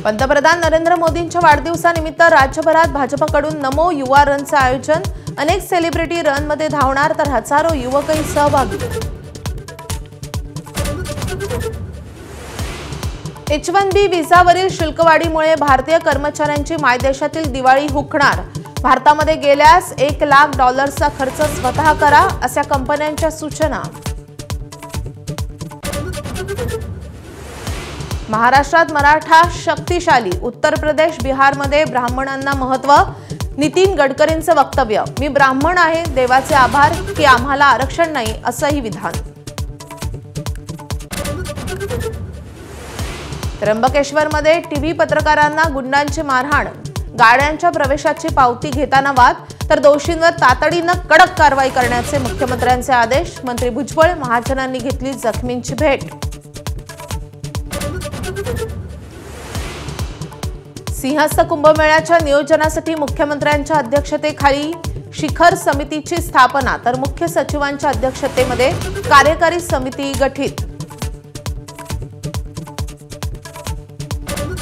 पंतप्रधान नरेंद्र मोदींच्या वाढदिवसानिमित्त राज्यभरात भाजपकडून नमो युवा रनचे आयोजन। अनेक सेलिब्रिटी रनमध्ये धावणार तर हजारो युवकही सहभागी। H1B व्हिसावरील शुल्कवाढीमुळे भारतीय कर्मचाऱ्यांची मायदेशातील दिवाळी हुकणार। भारतामध्ये गेल्यास $1 लाख खर्च स्वतः करा, अशा कंपन्यांच्या सूचना। महाराष्ट्रात मराठा शक्तिशाली, उत्तर प्रदेश बिहारमध्ये ब्राह्मणांना महत्त्व। नितीन गडकरींचं वक्तव्य, मी ब्राह्मण आहे, देवाचे आभार की आम्हाला आरक्षण नाही, असंही विधान। त्र्यंबकेश्वरमध्ये टीव्ही पत्रकारांना गुंडांची मारहाण, गाड्यांच्या प्रवेशाची पावती घेताना वाद, तर दोषींवर तातडीनं कडक कारवाई करण्याचे मुख्यमंत्र्यांचे आदेश। मंत्री भुजबळ, महाजनांनी घेतली जखमींची भेट। सिंहस्थ कुंभमेळ्याच्या नियोजनासाठी मुख्यमंत्र्यांच्या अध्यक्षतेखाली शिखर समितीची स्थापना, तर मुख्य सचिवांच्या अध्यक्षतेमध्ये कार्यकारी समिती गठीत।